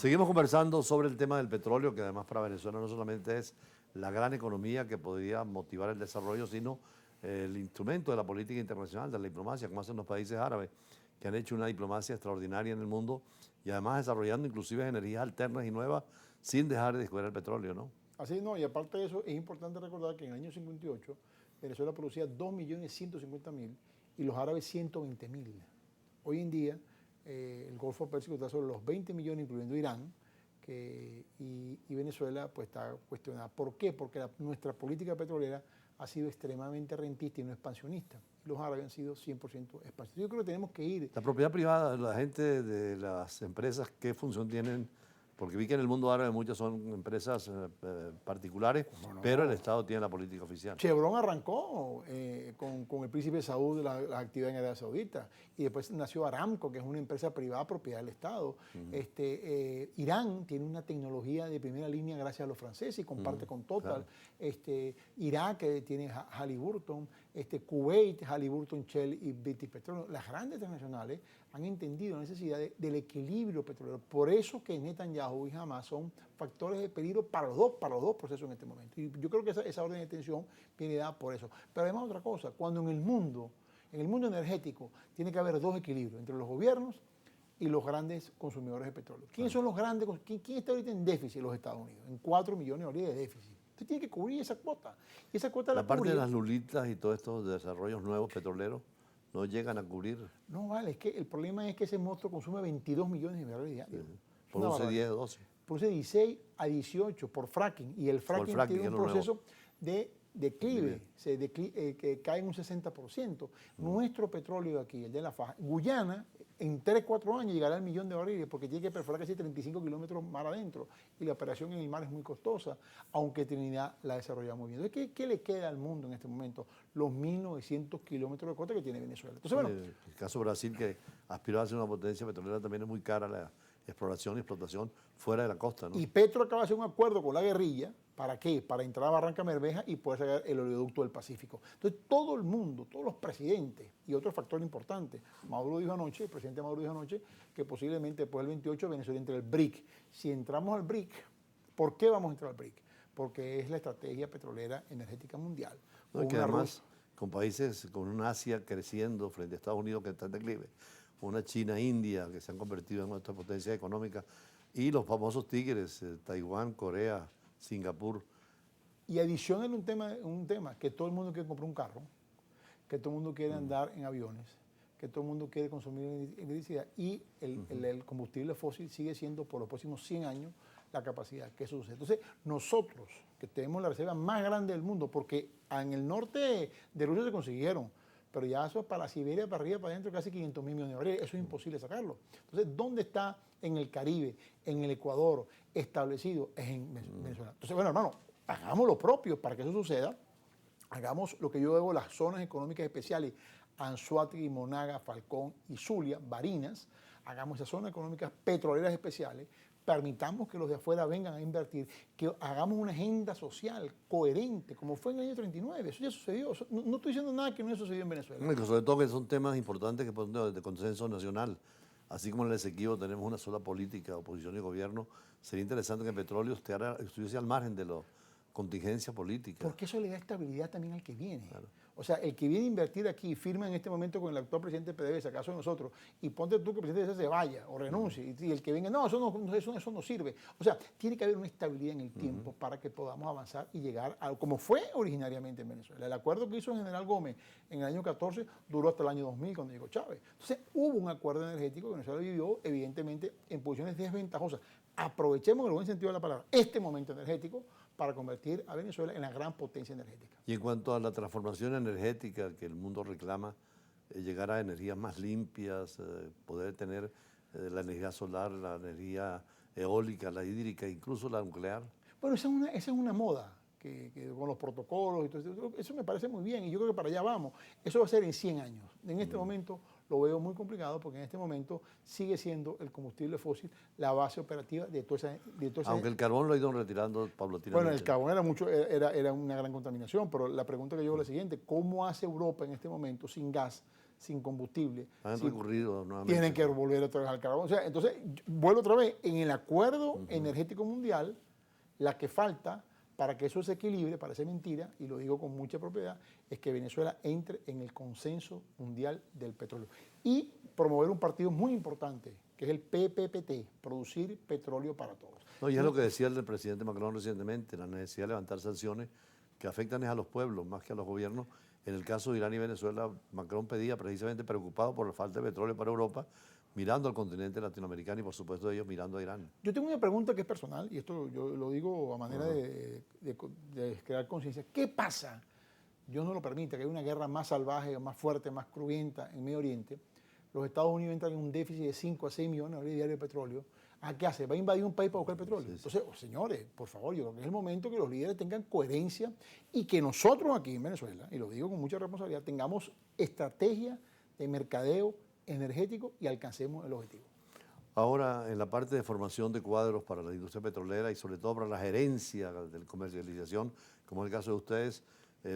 Seguimos conversando sobre el tema del petróleo, que además para Venezuela no solamente es la gran economía que podría motivar el desarrollo, sino el instrumento de la política internacional, de la diplomacia, como hacen los países árabes, que han hecho una diplomacia extraordinaria en el mundo y además desarrollando inclusive energías alternas y nuevas sin dejar de descubrir el petróleo, ¿no? Así no, y aparte de eso, es importante recordar que en el año 58 Venezuela producía 2.150.000 y los árabes 120.000. Hoy en día el Golfo Pérsico está sobre los 20 millones, incluyendo Irán, y Venezuela pues está cuestionada. ¿Por qué? Porque nuestra política petrolera ha sido extremadamente rentista y no expansionista. Y los árabes han sido 100% expansionistas. Yo creo que tenemos que ir. La propiedad privada, la gente de las empresas, ¿qué función tienen? Porque vi que en el mundo árabe muchas son empresas particulares, pero el Estado tiene la política oficial. Chevron arrancó con el príncipe Saúd de las actividades en Arabia Saudita y después nació Aramco, que es una empresa privada propiedad del Estado. Irán tiene una tecnología de primera línea gracias a los franceses y comparte con Total. Claro. Irak tiene Halliburton, Kuwait, Halliburton, Shell y British Petroleum. Las grandes transnacionales han entendido la necesidad del equilibrio petrolero. Por eso que Netanyahu y Hamas son factores de peligro para los dos procesos en este momento. Y yo creo que esa orden de tensión viene dada por eso. Pero además otra cosa, cuando en el mundo energético tiene que haber dos equilibrios entre los gobiernos y los grandes consumidores de petróleo. ¿Quiénes son los grandes? ¿Quién está ahorita en déficit? Los Estados Unidos, en 4 millones de dólares de déficit. Usted tiene que cubrir esa cuota. Y esa cuota la parte de las lulitas y todos estos desarrollos nuevos petroleros no llegan a cubrir. No, vale, es que el problema es que ese monstruo consume 22 millones de barriles diarios. Produce 10, 12. Produce 16 a 18 por fracking. Y el fracking tiene un proceso de declive, que cae en un 60%. Nuestro petróleo aquí, el de la faja, Guyana, en 3, 4 años llegará al 1.000.000 de barriles porque tiene que perforar casi 35 kilómetros mar adentro y la operación en el mar es muy costosa, aunque Trinidad la desarrolla muy bien. Entonces, ¿qué le queda al mundo en este momento? Los 1.900 kilómetros de costa que tiene Venezuela. Entonces, bueno, el caso de Brasil, que aspiró a ser una potencia petrolera, también es muy cara la exploración y explotación fuera de la costa, ¿no? Y Petro acaba de hacer un acuerdo con la guerrilla. ¿Para qué? Para entrar a Barranca Bermeja y poder sacar el oleoducto del Pacífico. Entonces, todo el mundo, todos los presidentes, y otro factor importante, el presidente Maduro dijo anoche, que posiblemente después del 28 Venezuela entre el BRIC. Si entramos al BRIC, ¿por qué vamos a entrar al BRIC? Porque es la estrategia petrolera energética mundial. No, que además, con países, con una Asia creciendo frente a Estados Unidos que está en declive, una China, India, que se han convertido en nuestra potencia económica, y los famosos tigres, Taiwán, Corea, Singapur. Y adicional un tema, que todo el mundo quiere comprar un carro, que todo el mundo quiere andar en aviones, que todo el mundo quiere consumir electricidad y el combustible fósil sigue siendo por los próximos 100 años la capacidad que eso sucede. Entonces, nosotros, que tenemos la reserva más grande del mundo, porque en el norte de Rusia se consiguieron, pero ya eso es para la Siberia, para arriba, para adentro, casi 500.000 millones de barriles. Eso es imposible sacarlo. Entonces, ¿dónde está en el Caribe, en el Ecuador, establecido? Es en Venezuela. Entonces, bueno, hermano, hagamos lo propio para que eso suceda. Hagamos lo que yo hago, las zonas económicas especiales, Anzoátegui, Monaga, Falcón y Zulia, Barinas. Hagamos esas zonas económicas petroleras especiales. Permitamos que los de afuera vengan a invertir, que hagamos una agenda social coherente, como fue en el año 39. Eso ya sucedió. No estoy diciendo nada que no haya sucedido en Venezuela. Sobre todo que son temas importantes que son de consenso nacional. Así como en el Esequibo tenemos una sola política, oposición y gobierno, sería interesante que el petróleo estuviese al margen de la contingencia política. Porque eso le da estabilidad también al que viene. Claro. O sea, el que viene a invertir aquí, firma en este momento con el actual presidente de PDVSA, acaso de nosotros, y ponte tú que el presidente se vaya o renuncie, y el que venga, no, eso no sirve. O sea, tiene que haber una estabilidad en el tiempo para que podamos avanzar y llegar a como fue originariamente en Venezuela. El acuerdo que hizo el general Gómez en el año 14 duró hasta el año 2000 cuando llegó Chávez. Entonces, hubo un acuerdo energético que Venezuela vivió, evidentemente, en posiciones desventajosas. Aprovechemos, en el buen sentido de la palabra, este momento energético para convertir a Venezuela en la gran potencia energética. Y en cuanto a la transformación energética que el mundo reclama, llegar a energías más limpias, poder tener la energía solar, la energía eólica, la hídrica, incluso la nuclear. Bueno, esa es una moda, que con los protocolos y todo eso me parece muy bien y yo creo que para allá vamos. Eso va a ser en 100 años. En este momento lo veo muy complicado porque en este momento sigue siendo el combustible fósil la base operativa de toda esa. Aunque el carbón lo ha ido retirando paulatinamente. Bueno, el carbón era una gran contaminación, pero la pregunta que yo hago es la siguiente: ¿cómo hace Europa en este momento sin gas sin combustible, Han sin- recurrido nuevamente. tienen que volver otra vez al carbón. O sea, entonces, vuelvo otra vez, en el acuerdo energético mundial, la que falta para que eso se equilibre, parece mentira, y lo digo con mucha propiedad, es que Venezuela entre en el consenso mundial del petróleo. Y promover un partido muy importante, que es el PPPT, producir petróleo para todos. No, y es lo que decía el presidente Macron recientemente, la necesidad de levantar sanciones que afectan a los pueblos más que a los gobiernos. En el caso de Irán y Venezuela, Macron pedía precisamente preocupado por la falta de petróleo para Europa, mirando al continente latinoamericano y por supuesto ellos mirando a Irán. Yo tengo una pregunta que es personal, y esto yo lo digo a manera de crear conciencia. ¿Qué pasa? Dios no lo permite, que haya una guerra más salvaje, más fuerte, más cruenta en Medio Oriente. Los Estados Unidos entran en un déficit de 5 a 6 millones de barriles diarios de petróleo. ¿A qué hace? ¿Va a invadir un país para buscar petróleo? Sí, sí. Entonces, señores, por favor, yo creo que es el momento que los líderes tengan coherencia y que nosotros aquí en Venezuela, y lo digo con mucha responsabilidad, tengamos estrategia de mercadeo energético y alcancemos el objetivo. Ahora, en la parte de formación de cuadros para la industria petrolera y sobre todo para la gerencia de comercialización, como es el caso de ustedes,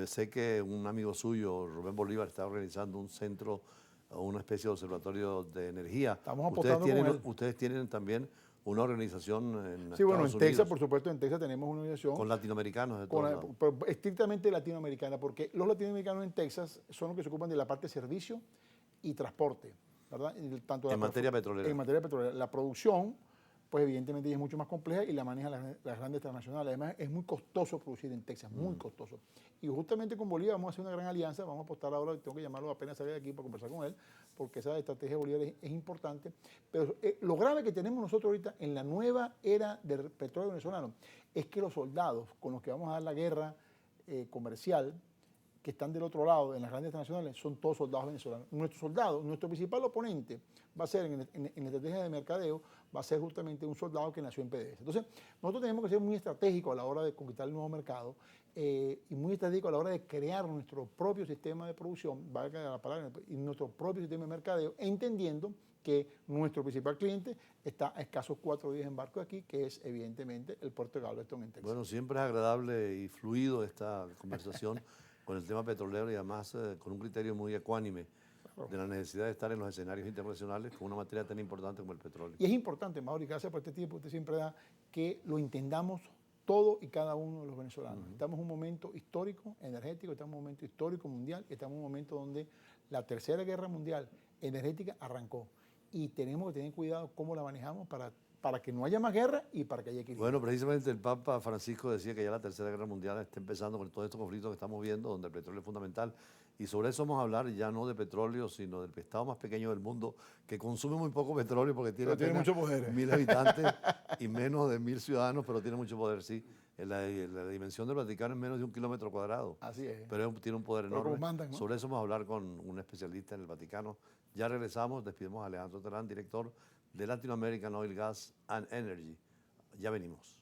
sé que un amigo suyo, Rubén Bolívar, está organizando un centro o una especie de observatorio de energía. Estamos apostando con él. Ustedes tienen también una organización en Sí, bueno, en Estados Texas, Unidos por supuesto, en Texas tenemos una organización con latinoamericanos de todos lados. pero estrictamente latinoamericana, porque los latinoamericanos en Texas son los que se ocupan de la parte de servicio y transporte, ¿verdad? Tanto En materia petrolera. En materia petrolera. La producción, pues evidentemente es mucho más compleja y la manejan las grandes transnacionales. Además, es muy costoso producir en Texas, muy costoso. Y justamente con Bolívar vamos a hacer una gran alianza, vamos a apostar ahora, tengo que llamarlo apenas salga de aquí para conversar con él, porque esa estrategia de Bolívar es importante. Pero lo grave que tenemos nosotros ahorita en la nueva era del petróleo venezolano es que los soldados con los que vamos a dar la guerra comercial, que están del otro lado, en las grandes transnacionales, son todos soldados venezolanos. Nuestros soldados, nuestro principal oponente va a ser, en la estrategia de mercadeo, va a ser justamente un soldado que nació en PDVSA. Entonces, nosotros tenemos que ser muy estratégicos a la hora de conquistar el nuevo mercado y muy estratégicos a la hora de crear nuestro propio sistema de producción, valga la palabra, y nuestro propio sistema de mercadeo, entendiendo que nuestro principal cliente está a escasos 4 días en barco de aquí, que es evidentemente el puerto de Galveston en Texas. Bueno, siempre es agradable y fluido esta conversación con el tema petrolero y además con un criterio muy ecuánime de la necesidad de estar en los escenarios internacionales con una materia tan importante como el petróleo. Y es importante, Mauro, y gracias por este tiempo que usted siempre da, que lo entendamos todo y cada uno de los venezolanos. Estamos en un momento histórico, energético, estamos en un momento histórico mundial, estamos en un momento donde la tercera guerra mundial energética arrancó. Y tenemos que tener cuidado cómo la manejamos para que no haya más guerra y para que haya equilibrio. Bueno, precisamente el Papa Francisco decía que ya la Tercera Guerra Mundial está empezando con todos estos conflictos que estamos viendo, donde el petróleo es fundamental. Y sobre eso vamos a hablar ya no de petróleo, sino del estado más pequeño del mundo, que consume muy poco petróleo porque tiene mucho poder. 1000 habitantes y menos de 1000 ciudadanos, pero tiene mucho poder, sí. La dimensión del Vaticano es menos de 1 kilómetro cuadrado. Así es. Pero tiene un poder Pero enorme. como mandan, ¿no? Sobre eso vamos a hablar con un especialista en el Vaticano. Ya regresamos, despedimos a Alejandro Terán, director de Latin American Oil, Gas and Energy. Ya venimos.